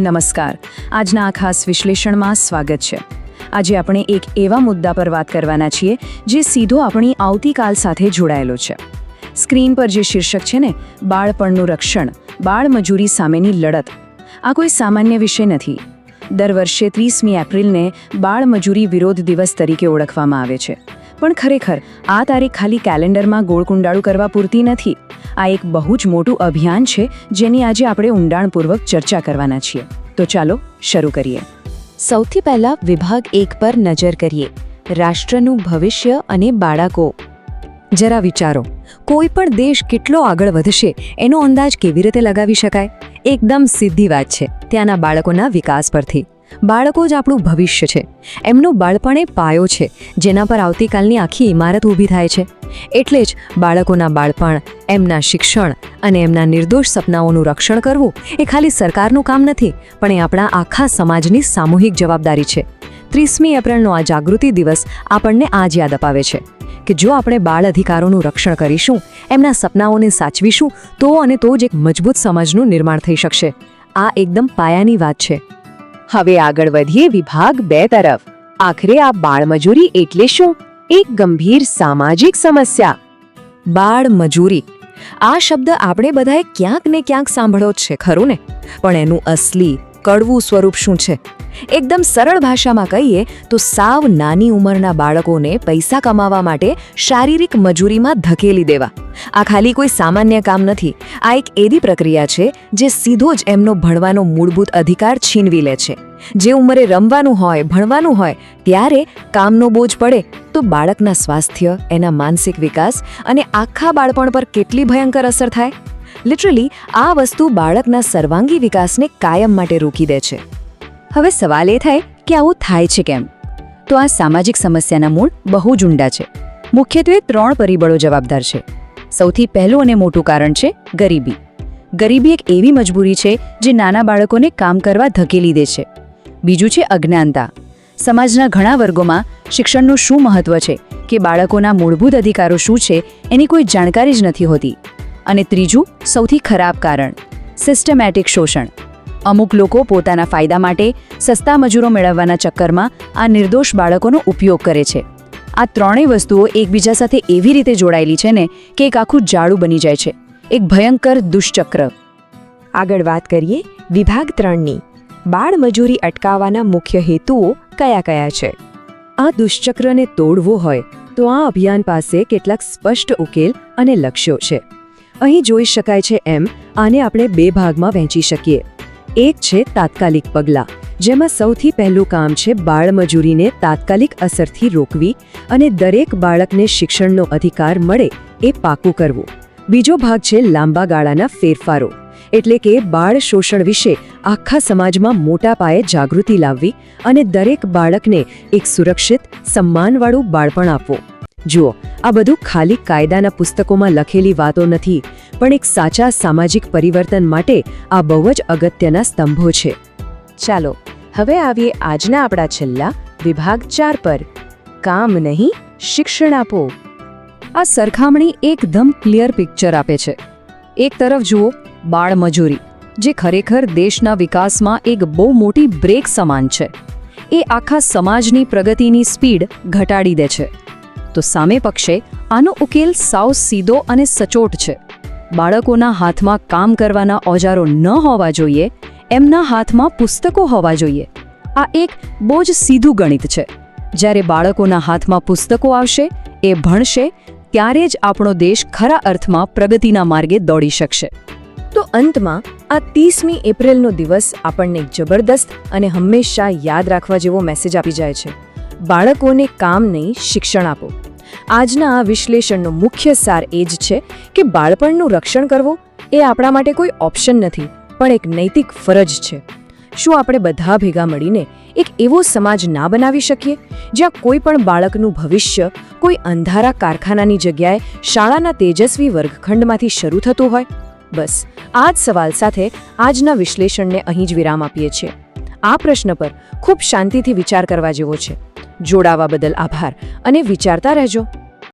નમસ્કાર. આજના આ ખાસ વિશ્લેષણમાં સ્વાગત છે. આજે આપણે એક એવા મુદ્દા પર વાત કરવાના છીએ જે સીધો આપણી આવતીકાલ સાથે જોડાયેલો છે. સ્ક્રીન પર જે શીર્ષક છે ને, બાળપણનું રક્ષણ, બાળમજૂરી સામેની લડત. આ કોઈ સામાન્ય વિષય નથી. દર વર્ષે 30મી એપ્રિલને બાળમજૂરી વિરોધ દિવસ તરીકે ઓળખવામાં આવે છે. પણ ખરેખર આ તારીખ ખાલી કેલેન્ડરમાં ગોળકુંડાળું કરવા પૂરતી નથી. આ એક બહુ જ મોટું અભિયાન છે જેની આજે આપણે ઊંડાણપૂર્વક ચર્ચા કરવાના છીએ. તો ચાલો શરૂ કરીએ. સૌથી પહેલા વિભાગ 1 પર નજર કરીએ. રાષ્ટ્રનું ભવિષ્ય અને બાળકો. જરા વિચારો, કોઈ પણ દેશ કેટલો આગળ વધશે એનો અંદાજ કેવી રીતે લગાવી શકાય? એકદમ સીધી વાત છે, ત્યાંના બાળકોના વિકાસ પરથી. બાળકો જ આપણું ભવિષ્ય છે. એમનું બાળપણ એ પાયો છે જેના પર આવતીકાલની આખી ઇમારત ઊભી થાય છે. એટલે જ બાળકોના બાળપણ, એમના શિક્ષણ અને એમના નિર્દોષ સપનાઓનું રક્ષણ કરવું એ ખાલી સરકારનું કામ નથી, પણ એ આપણા આખા સમાજની સામૂહિક જવાબદારી છે. 30મી એપ્રિલનો આ જાગૃતિ દિવસ આપણને આ જ યાદ અપાવે છે કે જો આપણે બાળ અધિકારોનું રક્ષણ કરીશું, એમના સપનાઓને સાચવીશું, તો જ એક મજબૂત સમાજનું નિર્માણ થઈ શકશે. આ એકદમ પાયાની વાત છે. હવે આગળ વધીએ વિભાગ 2 તરફ. આખરે આ બાળમજૂરી એટલે શું? એક ગંભીર સામાજિક સમસ્યા. બાળમજૂરી, આ શબ્દ આપણે બધાએ ક્યાંક ને ક્યાંક સાંભળ્યો જ છે, ખરું ને? પણ એનું અસલી કડવું સ્વરૂપ શું છે? એકદમ સરળ ભાષામાં કહીએ તો સાવ નાની ઉંમરના બાળકોને પૈસા કમાવા માટે શારીરિક મજૂરીમાં ધકેલી દેવા. આ ખાલી કોઈ સામાન્ય કામ નથી. આ એક એવી પ્રક્રિયા છે જે સીધો જ એમનો ભણવાનો મૂળભૂત અધિકાર છીનવી લે છે. જે ઉંમરે રમવાનું હોય, ભણવાનું હોય, ત્યારે કામનો બોજ પડે તો બાળકના સ્વાસ્થ્ય, એના માનસિક વિકાસ અને આખા બાળપણ પર કેટલી ભયંકર અસર થાય. લિટરલી આ વસ્તુ બાળકના સર્વાંગી વિકાસને કાયમ માટે રોકી દે છે. હવે સવાલ એ થાય કે આવું થાય છે કેમ? તો આ સામાજિક સમસ્યાના મૂળ બહુ જ ઊંડા છે. મુખ્યત્વે 3 પરિબળો જવાબદાર છે. સૌથી પહેલું અને મોટું કારણ છે ગરીબી. ગરીબી એક એવી મજબૂરી છે જે નાના બાળકોને કામ કરવા ધકેલી દે છે. બીજું છે અજ્ઞાનતા. સમાજના ઘણા વર્ગોમાં શિક્ષણનું શું મહત્વ છે, કે બાળકોના મૂળભૂત અધિકારો શું છે એની કોઈ જાણકારી જ નથી હોતી. અને ત્રીજું, સૌથી ખરાબ કારણ, સિસ્ટમેટિક શોષણ. અમુક લોકો પોતાના ફાયદા માટે સસ્તા મજૂરો મેળવવાના ચક્કરમાં આ નિર્દોષ બાળકોનો ઉપયોગ કરે છે. આ ત્રણેય વસ્તુઓ એકબીજા સાથે એવી રીતે જોડાયેલી છે ને કે એક આખું જાળું બની જાય છે, એક ભયંકર દુષ્ચક્ર. આગળ વાત કરીએ વિભાગ 3ની. બાળમજૂરી અટકાવવાના મુખ્ય હેતુઓ કયા કયા છે? આ દુષ્ચક્રને તોડવો હોય તો આ અભિયાન પાસે કેટલાક સ્પષ્ટ ઉકેલ અને લક્ષ્યો છે. અહીં જોઈ શકાય છે એમ આને આપણે 2 ભાગમાં વહેંચી શકીએ. એક છે તાત્કાલિક પગલાં, જેમાં સૌથી પહેલું કામ છે બાળમજૂરીને તાત્કાલિક અસરથી રોકવી અને દરેક બાળકને શિક્ષણનો અધિકાર મળે એ પાકું કરવું. બીજો ભાગ છે લાંબા ગાળાના ફેરફારો, એટલે કે બાળ શોષણ વિશે આખા સમાજમાં મોટા પાયે જાગૃતિ લાવવી અને દરેક બાળકને એક સુરક્ષિત, સન્માનવાળું બાળપણ આપવું. જુઓ, આ બધું ખાલી કાયદાના પુસ્તકોમાં લખેલી વાતો નથી, પણ એક સાચા સામાજિક પરિવર્તન માટે આ બહુ જ અગત્યના સ્તંભો છે. ચાલો હવે આવીએ આજના આપણા છેલ્લા વિભાગ 4 પર. કામ નહીં, શિક્ષણ આપો. આ સરખામણી એકદમ ક્લિયર પિક્ચર આપે છે. એક તરફ જુઓ બાળમજૂરી, જે ખરેખર દેશના વિકાસમાં એક બહુ મોટી બ્રેક સમાન છે. એ આખા સમાજની પ્રગતિની સ્પીડ ઘટાડી દે છે. તો સામે પક્ષે આનો ઉકેલ સાવ સીધો અને સચોટ છે. બાળકોના હાથમાં કામ કરવાના ઓજારો ન હોવા જોઈએ, એમના હાથમાં પુસ્તકો હોવા જોઈએ. આ એક બહુ જ સીધું ગણિત છે. જ્યારે બાળકોના હાથમાં પુસ્તકો આવશે, એ ભણશે, ત્યારે જ આપણો દેશ ખરા અર્થમાં પ્રગતિના માર્ગે દોડી શકશે. તો અંતમાં આ 30મી એપ્રિલનો દિવસ આપણને એક જબરદસ્ત અને હંમેશા યાદ રાખવા જેવો મેસેજ આપી જાય છે. બાળકોને કામ નહીં, શિક્ષણ આપો. આજના આ વિશ્લેષણનો મુખ્ય સાર એ જ છે કે બાળપણનું રક્ષણ કરવું એ આપણા માટે કોઈ ઓપ્શન નથી, પણ એક નૈતિક ફરજ છે. શું આપણે બધા ભેગા મળીને એક એવો સમાજ ના બનાવી શકીએ જ્યાં કોઈ પણ બાળકનું ભવિષ્ય કોઈ અંધારા કારખાનાની જગ્યાએ શાળાના તેજસ્વી વર્ગખંડમાંથી શરૂ થતું હોય? બસ આ જ સવાલ સાથે આજના વિશ્લેષણને અહીં જ વિરામ આપીએ છીએ. આ પ્રશ્ન પર ખૂબ શાંતિથી વિચાર કરવા જેવો છે. જોડાવા બદલ આભાર અને વિચારતા રહેજો.